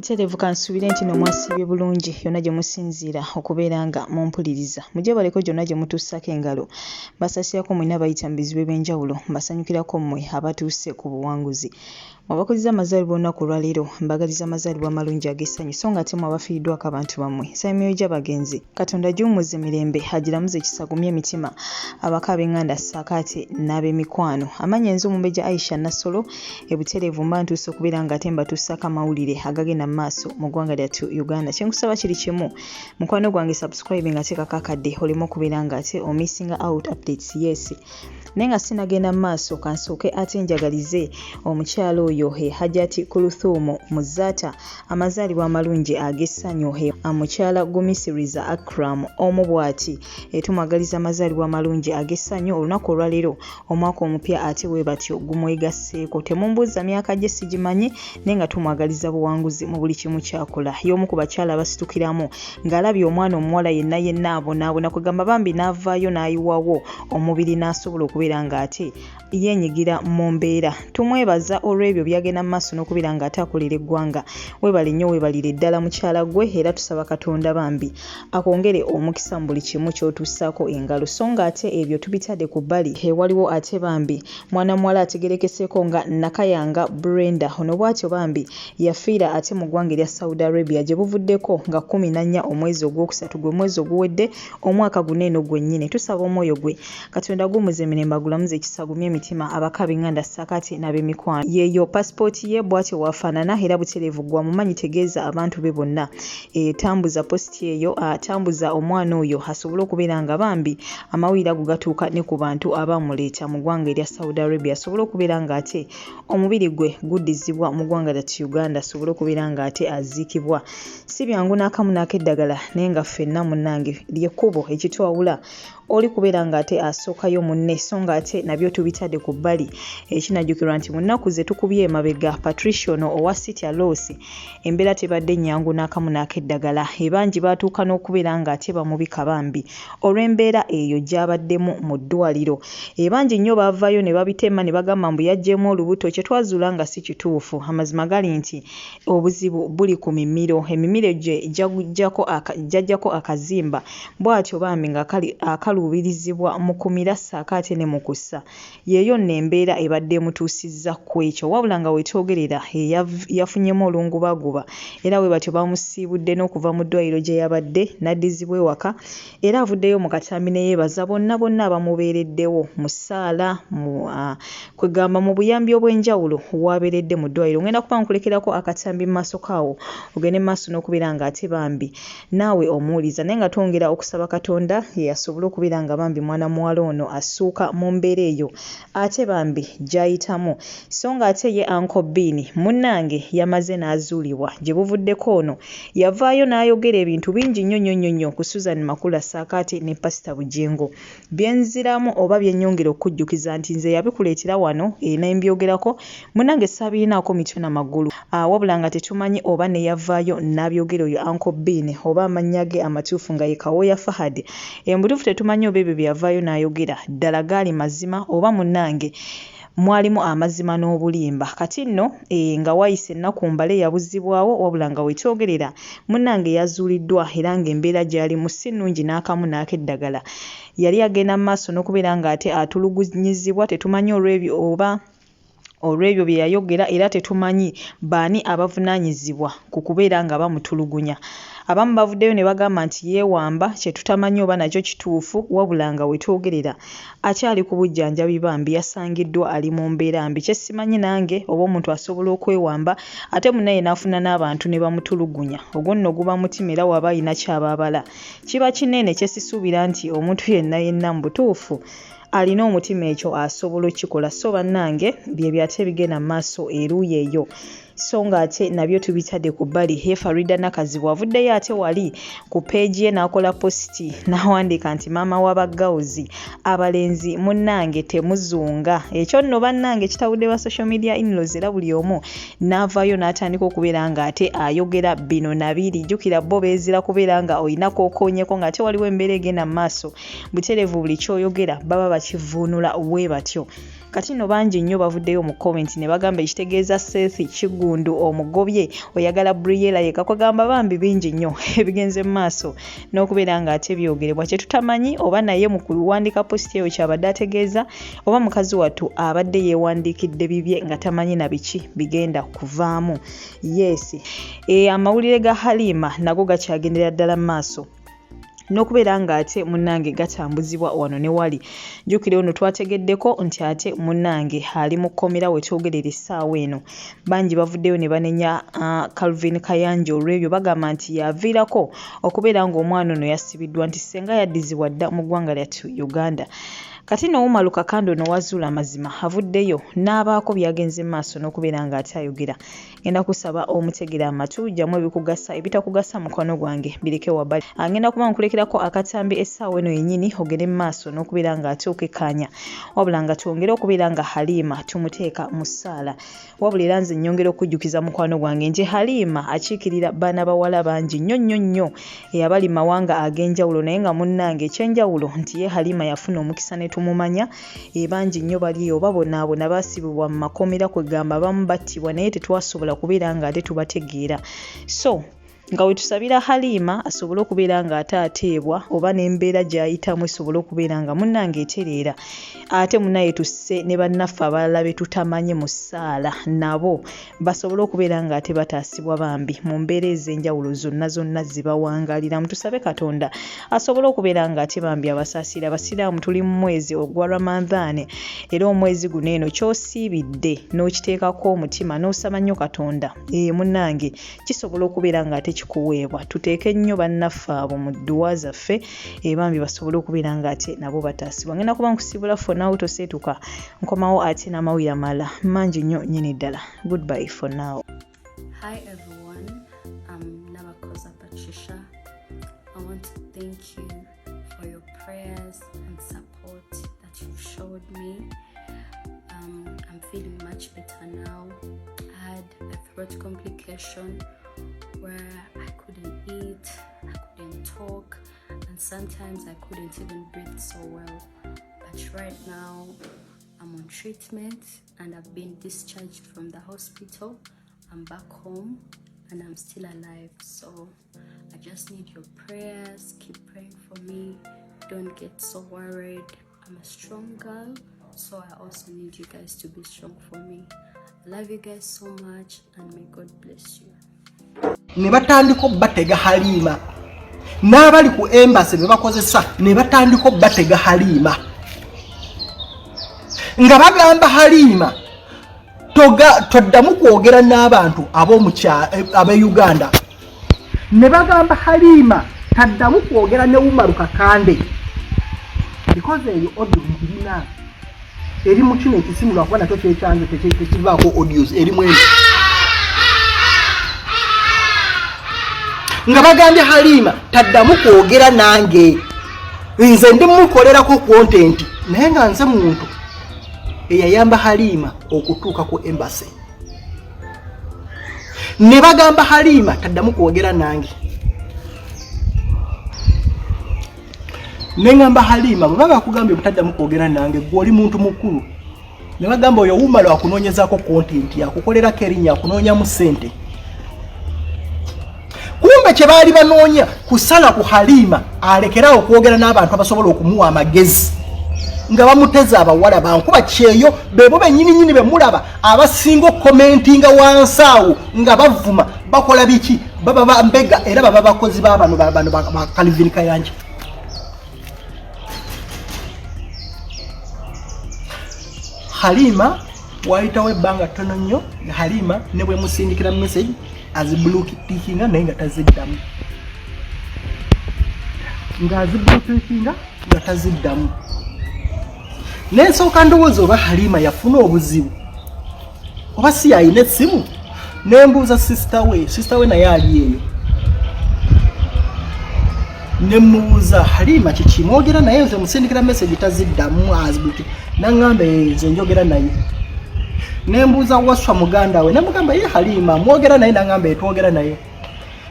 Butereevu kansubire nti no mwasibye bulungi yonna gye musinziira okubeera nga mumpuliriza. Mujje baleko gyonna gye mutuusako engalo. Mbasasirako mwenna bayita mu bizibu eby'enjawulo. Mbasanyukirako mmwe abatuuse ku buwanguzi. Mwabakoziza amazaalibwa olunaku olwaleero. Mbagaliza amazaalibwa amalungi ag'essanyu so ng'ate mwabafiiriddwako abantu bammwe. Nsaba emyoyo gy'abagenzi. Katonda giwummuze mirembe agiramuze ekisagumye emitima abaka ab'enganda ssaakaate n'ab'emikwano. Amannya enzo Mumbejja Aisha Nassolo Butereevu mba ntuuse okubeera ng'ate mbatuusako amawulire agagenda mu maaso mu ggwanga lyattu Uganda. Kye nkusaba kiri kimu, mukwano gwange subscribe nga teekako akadde oleme okubeera ng'ate omissinga out updates. Yes, naye nga sinagenda mu maaso kansooke ate njagalize omukyalo oyo Hajjati Kuluthumu Muzaata amazaalibwa amalungi ag'essanyu mukyala Gumisiriza Akram omu bw'ati tumwagaliza amazaalibwa amalungi ag'essanyu olunaku olwaleero omwaka omupya ate bwe batyo gumwegasseeko. Temumbuuza myaka gye sigimanyi naye nga tumwagaliza buwanguzi mu buli kimu kyakola. Y'omu ku bakyala abasitukiramu ng'alabye omwana omuwala yenna abonaabona kugamba bambi n'avaayo n'ayiwawo omubiri n'asobola okubeera ng'ate yeenyigira mu mbeera. Tumwebaza olw'ebyo byagenda mu maaso n'okubeera ng'ate akolera eggwanga. Weebale nnyo weebalire ddala mukyala gwe era tusaba Katonda bambi akwongere omukisa mu buli kimu ky'otuusaako engalo. So ng'ate ebyo tubitadde ku bbali waliwo ate bambi mwana muwala ategerekeseeko nga Nakayanga Brenda ono bw'atyo bambi yafiira ate mu ggwanga erya Saudi Arabia gye buvuddeko nga 14 omwezi ogwokusatu gwe mwezi oguwedde omwaka guno eno gwennyini. Tusaba omwoyo gwe Katonda gumuze emirembe agulamuze ekisagumye emitima abaka b'enganda ssaakaate n'ab'emikwano. Yeeyo pasipooti ye bw'atyo waafaanana era Butereevu gwa mumanyi tegeeza abantu be bonna. Tambuza positi eyo atambuza omwana oyo asobole okubeera nga bambi amawulire ago gatuuka ne ku bantu abamuleeta mu ggwanga erya Saudi Arabia asobole okubeera ng'ate omubiri gwe guddizibwa mu ggwanga lyattu Uganda asobole okubeera ng'ate aziikibwa. Si byangu n'akamu n'akeddagala naye nga ffenna munnange ly'ekkubo ekitwawula oli kubeera ng'ate asookayo munne so ng'ate nabyo tubitadde ku bbali. Ekinajjukirwa nti mu nnaku ze tukubye emabega Patricia ono owa City Alosi embeera tebadde nnyangu n'akamu n'akeddagala. Ebangi baatuuka n'okubeera ng'ate bamubika bambi olw'embeera eyo gy'abaddemu mu ddwaliro. Ebangi nnyo baavaayo ne babitema ne bagamba mbu yaggyemu olubuto kye twazuula nga si kituufu. Amazima gali nti obuzibu buli ku mimiro. Emimiro gye jjajjako akazimba bw'atyo bambi nga akaluubirizibwa mu kumira ssaakaate ne mu kussa. Yeeyo nno embeera ebadde emutuusizza ku ekyo wabula nga weetwogerera yafunyemu olungubaguba era bwe batyo bamusiibudde n'okuva mu ddwaliro gye yabadde n'addizibwa ewaka era avuddeyo mu katambi ne yeebaza bonna abamubeereddewo mu ssaala kwegamba mu buyambi obw'enjawulo waabeeredde mu ddwaliro. Ngenda kuba nkulekerako akatambi mu maaso kaawo ogende mu maaso n'okubeera ng'ate bambi naawe omuwuliza naye nga twongera okusaba Katonda asobole okubeera nga bambi mwana muwala ono asuuka mu mbeera eyo ate bambi gy'ayitamu so ng'ate ye Uncle Bean munnange yamaze n'azuulibwa gye buvuddeko ono yavaayo n'ayogera ebintu bingi nnyo ku Susan Makula ssaakaate ne Pastor Bujengo byenziramu oba byennyongera okujjukiza nti nze yabikuleetera wano n'embyogerako munnange saabirinaako mitwe n'amagulu wabula nga tetumanyi oba ne yavaayo n'abyogera oyo Uncle Bean oba amannya ge amatuufu nga ye Kawoya Fahad. Embutuufu tetumanyi oba ebyo byavaayo n'ayogera ddala gaali mazima oba munnange mwalimu amazima n'obulimba. Kati nno nga wayise ennaku mbale yabuzibwawo wabula nga weetwogerera munnange yazuuliddwa era ng'embeera gy'alimu si nnungi n'akamu n'akeddagala. Yali agenda mu maaso n'okubeera ng'ate atulugunyizibwa tetumanyi olw'ebyo bye yayogera era tetumanyi baani abavunaanyizibwa ku kubeera nga bamutulugunya. Abamu bavuddeyo ne bagamba nti yeewamba kye tutamanyi oba nakyo kituufu wabula nga weetwogerera akyali ku bujjanjabi bambi yasangiddwa ali mu mbeera mbi. Kye simanyi nange oba omuntu asobola okwewamba ate munnaye n'afuna n'abantu ne bamutulugunya ogwo nno guba mutima era waba alina ky'abaabala. Kiba kinene kye sisuubira nti omuntu yenna mu butuufu alina omutima ekyo asobola okikola. So bannange bye ate bigenda mu maaso eruuyi eyo so ng'ate nabyo tubitadde ku bbali. Faridah Nakazibwe avuddeyo ate wali ku peegi ye n'akola positi n'awandiika nti maama w'abagawuzi abalenzi munnange temuzunga. Ekyo nno bannange kitawudde ba social media in-laws era buli omu n'avaayo n'atandika okubeera ng'ate ayogera bino nabiri. Jjukira bo beezira kubeera nga olinako okoonyeko ng'ate waliwo embeera egenda mu maaso. Butereevu buli ky'oyogera baba bakivuunula bwe batyo. kati no bangi nnyo bavuddeyo mu comment ne bagamba ekitegeeza Seth Kigundu omugobye oyagala Briella yeka kwagamba bambi bingi nnyo ebigenze mu maaso n'okubeera nga ate byogerebwa kye tutamanyi oba naye mu kuwandiika post eyo kyabadde ategeeza oba mukazi wattu abadde yeewandiikidde bibye nga tamanyi na biki bigenda kuvaamu. Yes, amawulire ga Halima nago gakyagendera ddala mu maaso n'okubeera nga ate munnange gatambuzibwa wano ne wali. Jjukira ono twategeddeko nti ate munnange ali mu kkomera we twogerera essaawa eno. Bangi bavuddeyo ne banenya Calvin Kayanja olw'ebyo bagamba nti yaviirako okubeera ng'omwana ono yasibiddwa nti ssenga yaddizibwa dda mu ggwanga lyattu Uganda. Kati n'owuma Lukakando n'owazuula amazima avuddeyo n'abaako byagenze maaso n'okubeera nga ate ayogera. Ngenda kusaba omutegera amatu gyamu ebikugasa ebitakugasa mukwano gwange bireke wabbali. Ngenda kuba nkulekerako akatambi essaawa eno yennyini ogere mu maaso n'okubeera nga ate okekkaanya. Wabula nga twongere okubeera nga Halima tumuteeka mu ssaala. Wabula era nze nnyongera okujjukiza mukwano gwange nti Halima akiikirira baana bawala bangi nnyo abali mawanga ag'enjawulo naye nga munnange ekyenjawulo nti ye Halima yafuna omukisa ne tumumanya bangi nnyo bali oba bonaabona baasibibwa mu makomera kwegamba abamu battibwa naye tetwasobola kubeera nga ate tubategeera. So nga we tusabira Halima asobole okubeera nga ate ateebwa oba n'embeera gy'ayitamu esobole okubeera nga munnange etereera ate munnaye tusse ne bannaffe abalala be tutamanye mu ssaala nabo basobole okubeera nga ate bataasibwa bambi mu mbeera ez'enjawulo zonna zibawangalira. Mutusabe Katonda asobole okubeera nga ate bambi abasaasira. Abasiraamu tuli mu mwezi ogwa Ramadhan era omwezi guno eno ky'osiibidde n'okiteekako omutima n'osaba nnyo Katonda munnange kisobola okubeera nga ate kikuweebwa. Tuteeke nnyo bannaffe abo mu dduwa zaffe bambi basobole okubeera nga ate nabo bataasibwa. Ngenda kuba nkusibula for now toseetuka nkomawo ate n'amawulire amalala mangi nnyo nnyini ddala. Goodbye for now. Hi everyone, I'm Namakosa Patricia. I want to thank you for your prayers and support that you've showed me. I'm feeling much better now. I had a throat complication where I couldn't eat, I couldn't talk, and sometimes I couldn't even breathe so well. But right now, I'm on treatment and I've been discharged from the hospital. I'm back home and I'm still alive. So I just need your prayers. Keep praying for me. Don't get so worried. I'm a strong girl, so I also need you guys to be strong for me. I love you guys so much and may God bless you. Ne batandika batega Halima n'abali ku embassy be bakozesa ne batandika batega Halima nga bagamba Halima toddamu kwogera n'abantu ab'e Uganda ne bagamba Halima taddamu kwogera ne Umaru Kakande because eyo audio ngirina eri mu kino ekisimu lwakuba nakyo kyekyanze tekivaako audios eri mwene nga bagambye Halima taddamu kwogera nange nze ndimukolerako content naye nga nze muntu eyayamba Halima okutuuka ku embassy ne bagamba Halima taddamu kwogera nange nengamba Halima bwe bakugambye butaddamu kwogera nange gw'oli muntu mukulu ne bagamba oyo Umaru akunoonyezaako content yakukolerako erinnya akunoonyamu ssente kumbe kye baali banoonya kusala ku Halima alekerawo okwogera n'abantu abasobola okumuwa amagezi nga bamuteza abawala bankuba kyeyo bebo bennyini be mulaba abasinga commentinga wansi awo nga bavuma bakola biki baba bambega era baba bakozi b'abano ba Calvin Kayanja. Halima waitawo ebbanga ttono nnyo Halima ne bwe musindikira message azibulukitinga naye nga taziddamu nga azibulukitinga nga taziddamu n'ensooka ndowooza oba Halima yafuna obuzibu oba si yayina essimu nembuuza sister we naye ali eyo nemubuuza Halima kiki mwogera naye nze musindikira message taziddamu azibuluki naŋŋamba nze njogera naye nembuuza waswa muganda we namugamba ye Halima mwogera naye naŋŋamba etwogera naye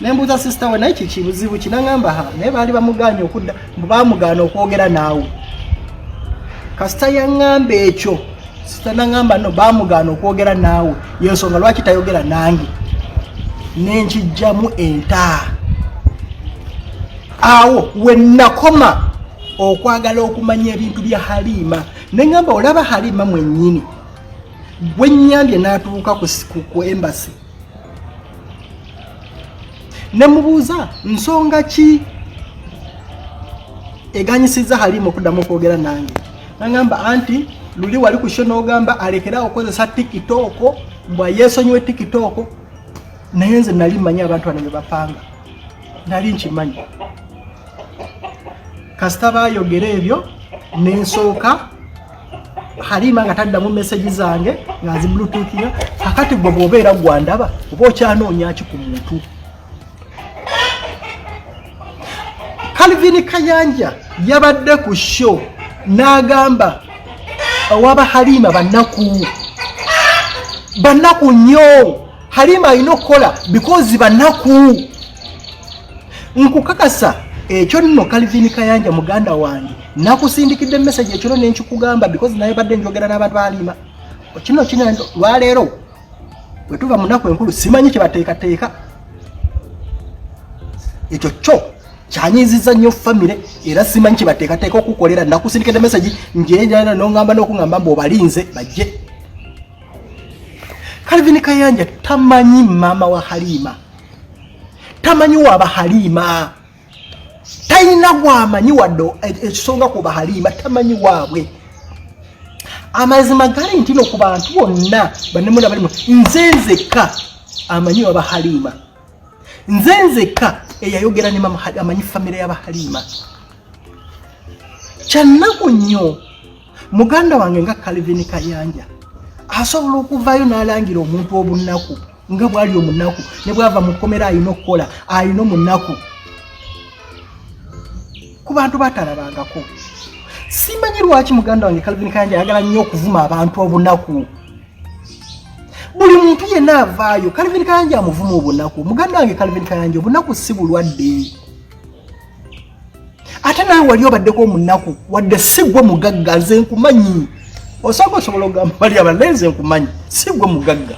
nembuuza sister we naye kiki buzibu kinaŋŋamba naye baali bamuganye okudda bamugaana okwogera naawe kasita yaŋŋamba ekyo sitanangamba no bamugana okwogera naawe yensonga lwaki tayogera nange nenkijjamu enta awo wennakoma okwagala okumanya ebintu bya Halima nengamba olaba Halima mwennyini gwennyambye n'atuuka ku embassy nemubuuza nsonga ki eganyisiza Halima okuddamu okwogera nange nangamba anti luli wali ku show n'ogamba alekera okozesa TikTok mbwa yeesonyiwe TikTok naye nze nali mmanyi abantu bano bye bapanga nali nkimanyi kasita baayogera ebyo nensooka Halima nga taddamu message zange ng'azibluetoothira kakati gwe bw'obeera gwandaba oba okyanoonya ki ku muntu Calvin Kayanja yabadde ku show n'agamba waba Halima bannaku nnyo Halima alina okukola because bannaku nkukakasa ekyo nno Calvin Kayanja muganda wange nakusindikidde message ekyo nenkikugamba because naye badde njogera n'abantu Halima kino lwaleero bwe tuva mu nnaku enkulu simanyi kye bateekateeka ekyo kyo kyanyiziza nnyo famire era simanyi kye bateekateeka okukolera nakusindikidde message njenjana n'ongamba n'okungamba mbu obalinze bajje Calvin Kayanja tamanyi mama wa Halima tamanyi waba Halima talina gwamanyi wadde ekisonga kuba Halima tamanyi waabwe amazima gali nti no ku bantu bonna bannemuna balimu nzenzeka amanyi waba Halima nzenzeka eyayogera ne mama amanyi famire y'aba Halima kyannaku nnyo muganda wange nga Calvin Kayanja asobola okuvaayo n'alangira omuntu obunnaku nga bwali omunaku ne bwava mu kkomera alina okukola alina omunaku ku bantu batalabangako simanyi lwaki muganda wange Calvin Kayanja ayagala nnyo okuvuma abantu obunaku buli muntu yenna avaayo Calvin Kayanja amuvuma obunaku muganda wange Calvin Kayanja obunaku si bulwadde ate nawe wali obaddeko omunaku wadde si gwe mugagga nze nkumanyi osanga osobola okugamba bali abalenzi nkumanyi si gwe mugagga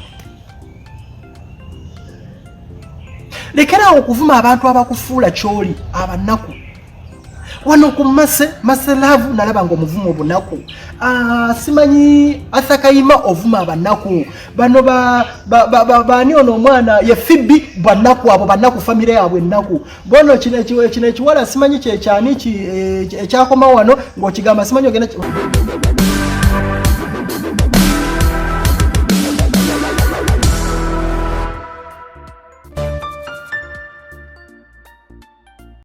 lekerawo okuvuma abantu abakufuula kyoli abanaku wano ku maselavu nalaba ng'omuvumo obunaku simanyi Athakayima ovuma abanaku bano bani ono omwana ye Fibi banaku abo banaku famire yabwe ennaku bono kino ekiwala simanyi kyekyani ekyakoma wano ng'okigamba simanyi ogenda